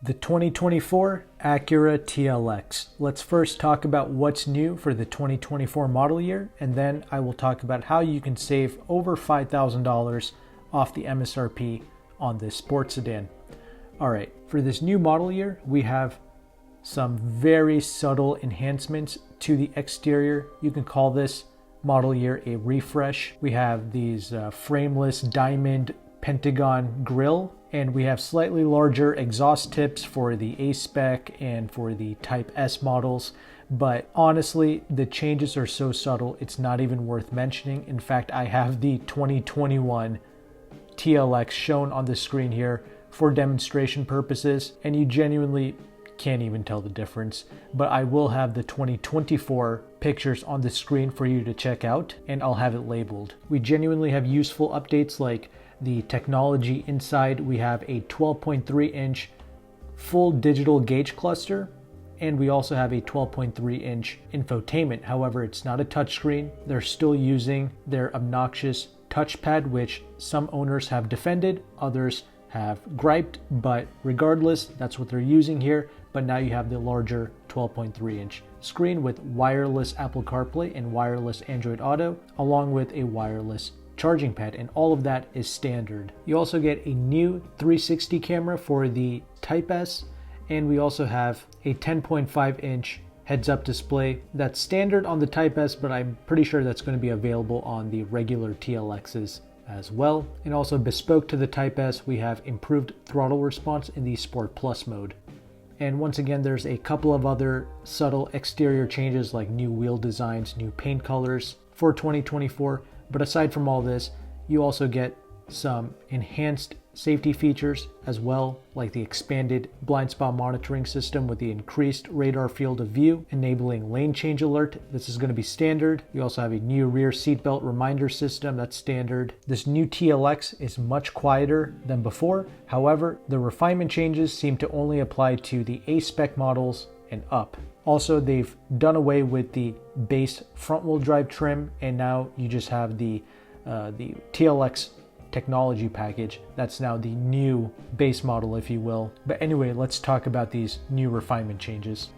The 2024 Acura TLX. Let's first talk about what's new for the 2024 model year, and then I will talk about how you can save over $5,000 off the MSRP on this sports sedan. All right, for this new model year, we have some very subtle enhancements to the exterior. You can call this model year a refresh. We have these frameless diamond pentagon grille, and we have slightly larger exhaust tips for the A-Spec and for the Type S models. But honestly, the changes are so subtle, it's not even worth mentioning. In fact, I have the 2021 TLX shown on the screen here for demonstration purposes, and you genuinely can't even tell the difference. But I will have the 2024 pictures on the screen for you to check out, and I'll have it labeled. We genuinely have useful updates like the technology inside. We have a 12.3-inch full digital gauge cluster, and we also have a 12.3-inch infotainment. However, it's not a touchscreen. They're still using their obnoxious touchpad, which some owners have defended, others have griped, but regardless, that's what they're using here. But now you have the larger 12.3-inch screen with wireless Apple CarPlay and wireless Android Auto, along with a wireless charging pad, and all of that is standard. You also get a new 360 camera for the Type S, and we also have a 10.5-inch heads-up display that's standard on the Type S, but I'm pretty sure that's going to be available on the regular TLXs as well. And also bespoke to the Type S, we have improved throttle response in the Sport Plus mode. And once again, there's a couple of other subtle exterior changes like new wheel designs, new paint colors for 2024. But aside from all this, you also get some enhanced safety features as well, like the expanded blind spot monitoring system with the increased radar field of view, enabling lane change alert. This is going to be standard. You also have a new rear seatbelt reminder system that's standard. This new TLX is much quieter than before. However, the refinement changes seem to only apply to the A-Spec models and up. Also, they've done away with the base front-wheel drive trim, and now you just have the TLX technology package. That's now the new base model, if you will. But anyway, let's talk about these new refinement changes.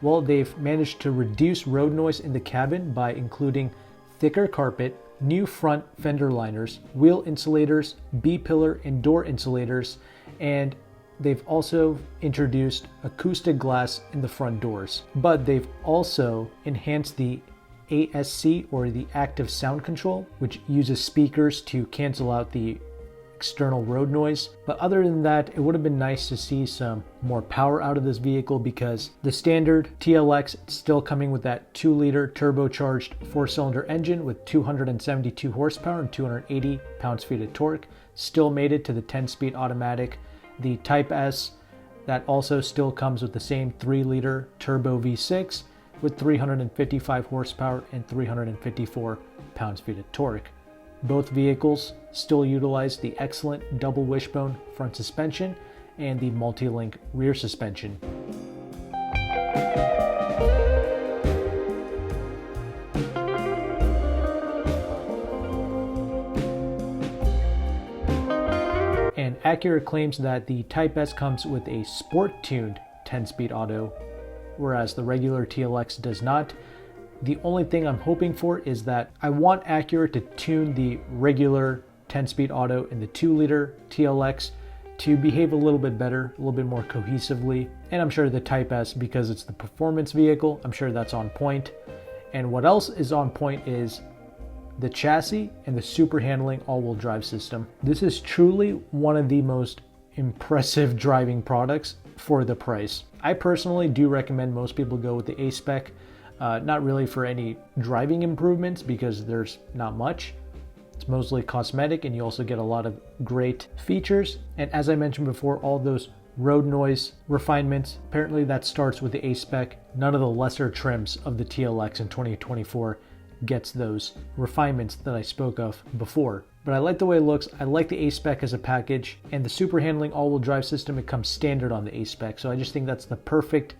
Well, they've managed to reduce road noise in the cabin by including thicker carpet, new front fender liners, wheel insulators, B-pillar and door insulators, and they've also introduced acoustic glass in the front doors. But they've also enhanced the ASC, or the active sound control, which uses speakers to cancel out the external road noise. But other than that, it would have been nice to see some more power out of this vehicle, because the standard TLX is still coming with that 2-liter turbocharged 4-cylinder engine with 272 horsepower and 280 pounds-feet of torque. Still made it to the 10-speed automatic. The Type S, that also still comes with the same 3-liter turbo V6 with 355 horsepower and 354 pounds-feet of torque. Both vehicles still utilize the excellent double wishbone front suspension and the multi-link rear suspension. And Acura claims that the Type S comes with a sport-tuned 10-speed auto, whereas the regular TLX does not. The only thing I'm hoping for is that I want Acura to tune the regular 10-speed auto in the 2-liter TLX to behave a little bit better, a little bit more cohesively. And I'm sure the Type S, because it's the performance vehicle, I'm sure that's on point. And what else is on point is the chassis and the super handling all-wheel drive system. This is truly one of the most impressive driving products for the price. I personally do recommend most people go with the A-Spec, not really for any driving improvements because there's not much. It's mostly cosmetic, and you also get a lot of great features. And as I mentioned before, all those road noise refinements, apparently that starts with the A-Spec. None of the lesser trims of the TLX in 2024 gets those refinements that I spoke of before. But I like the way it looks. I like the A-Spec as a package, and the super handling all-wheel drive system, it comes standard on the A-Spec. So I just think that's the perfect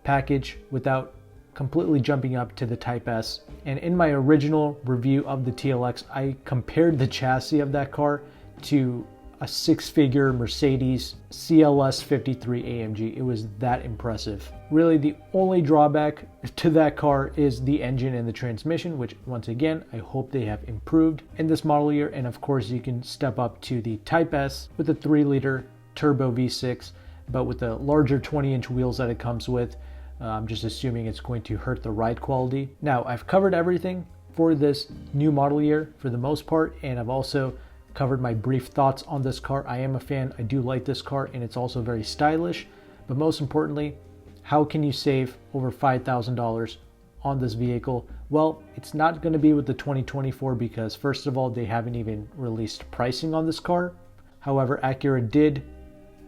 package without completely jumping up to the Type S. And in my original review of the TLX, I compared the chassis of that car to a six-figure Mercedes CLS 53 AMG. It was that impressive. Really, the only drawback to that car is the engine and the transmission, which once again, I hope they have improved in this model year. And of course, you can step up to the Type S with a 3-liter turbo V6, but with the larger 20-inch wheels that it comes with. I'm just assuming it's going to hurt the ride quality. Now, I've covered everything for this new model year for the most part, and I've also covered my brief thoughts on this car. I am a fan. I do like this car, and it's also very stylish. But most importantly, how can you save over $5,000 on this vehicle? Well, it's not going to be with the 2024 because first of all, they haven't even released pricing on this car. However, Acura did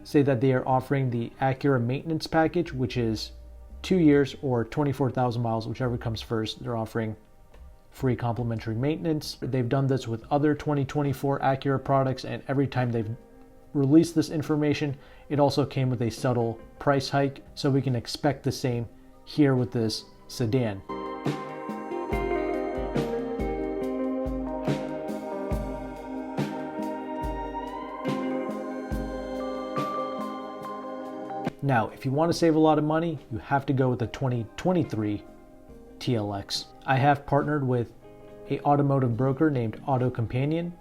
say that they are offering the Acura maintenance package, which is 2 years or 24,000 miles, whichever comes first. They're offering free complimentary maintenance. They've done this with other 2024 Acura products, and every time they've released this information, it also came with a subtle price hike. So we can expect the same here with this sedan. Now, if you want to save a lot of money, you have to go with the 2023 TLX. I have partnered with an automotive broker named AutoCompanion.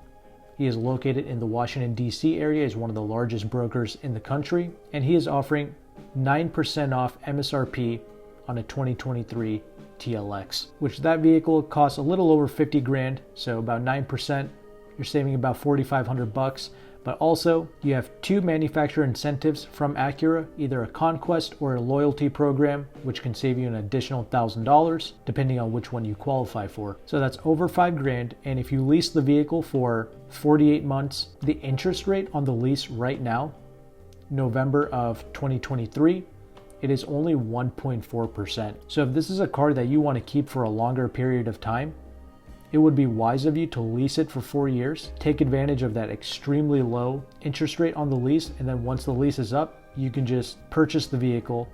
He is located in the Washington, D.C. area. He's one of the largest brokers in the country, and he is offering 9% off MSRP on a 2023 TLX, which that vehicle costs a little over 50 grand, so about 9%. You're saving about 4,500 bucks. But also, you have two manufacturer incentives from Acura, either a conquest or a loyalty program, which can save you an additional $1,000, depending on which one you qualify for. So that's over 5 grand. And if you lease the vehicle for 48 months, the interest rate on the lease right now, November of 2023, it is only 1.4%. So if this is a car that you want to keep for a longer period of time, it would be wise of you to lease it for 4 years, take advantage of that extremely low interest rate on the lease, and then once the lease is up, you can just purchase the vehicle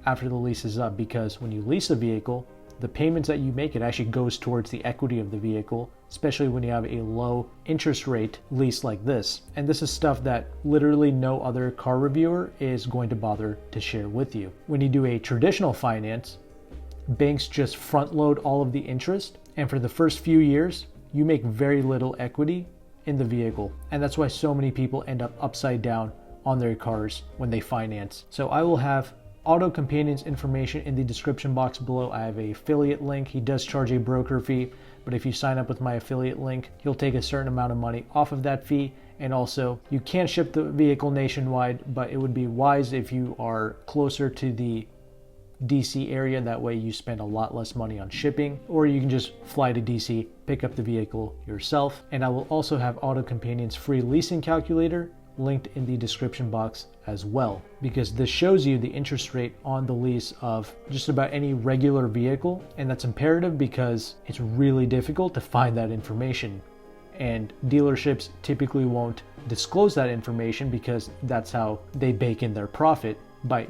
after the lease is up, because when you lease a vehicle, the payments that you make, it actually goes towards the equity of the vehicle, especially when you have a low interest rate lease like this. And this is stuff that literally no other car reviewer is going to bother to share with you. When you do a traditional finance, banks just front load all of the interest, and for the first few years, you make very little equity in the vehicle. And that's why so many people end up upside down on their cars when they finance. So I will have AutoCompanion's information in the description box below. I have an affiliate link. He does charge a broker fee, but if you sign up with my affiliate link, he'll take a certain amount of money off of that fee. And also, you can't ship the vehicle nationwide, but it would be wise if you are closer to the DC area. That way you spend a lot less money on shipping, or you can just fly to DC, pick up the vehicle yourself. And I will also have AutoCompanion's free leasing calculator linked in the description box as well, because this shows you the interest rate on the lease of just about any regular vehicle. And that's imperative because it's really difficult to find that information, and dealerships typically won't disclose that information because that's how they bake in their profit, by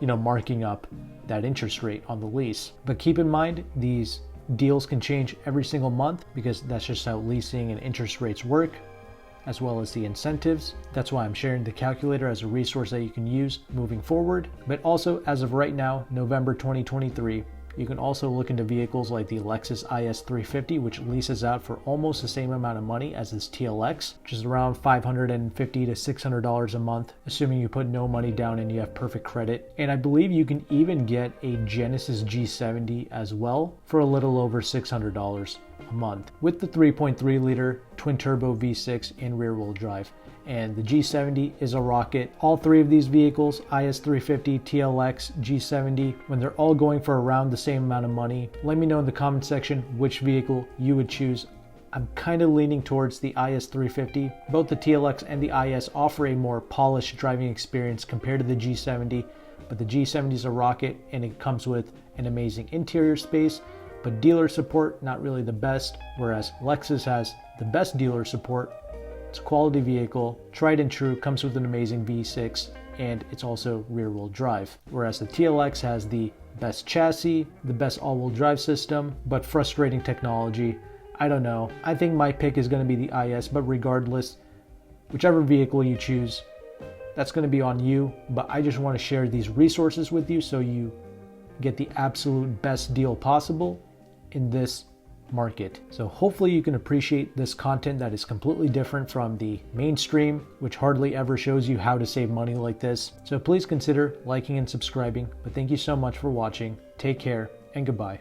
marking up that interest rate on the lease. But keep in mind, these deals can change every single month because that's just how leasing and interest rates work, as well as the incentives. That's why I'm sharing the calculator as a resource that you can use moving forward. But also, as of right now, November 2023, you can also look into vehicles like the Lexus IS 350, which leases out for almost the same amount of money as this TLX, which is around $550 to $600 a month, assuming you put no money down and you have perfect credit. And I believe you can even get a Genesis G70 as well for a little over $600 a month with the 3.3 liter twin turbo V6 in rear wheel drive. And the G70 is a rocket. All three of these vehicles, IS350, TLX, G70, when they're all going for around the same amount of money, let me know in the comment section which vehicle you would choose. I'm kind of leaning towards the IS350. Both the TLX and the IS offer a more polished driving experience compared to the G70, but the G70 is a rocket and it comes with an amazing interior space, but dealer support, not really the best, whereas Lexus has the best dealer support. It's a quality vehicle, tried and true, comes with an amazing V6, and it's also rear-wheel drive. Whereas the TLX has the best chassis, the best all-wheel drive system, but frustrating technology. I don't know. I think my pick is going to be the IS, but regardless, whichever vehicle you choose, that's going to be on you. But I just want to share these resources with you so you get the absolute best deal possible in this market. So hopefully you can appreciate this content that is completely different from the mainstream, which hardly ever shows you how to save money like this. So please consider liking and subscribing. But thank you so much for watching. Take care and goodbye.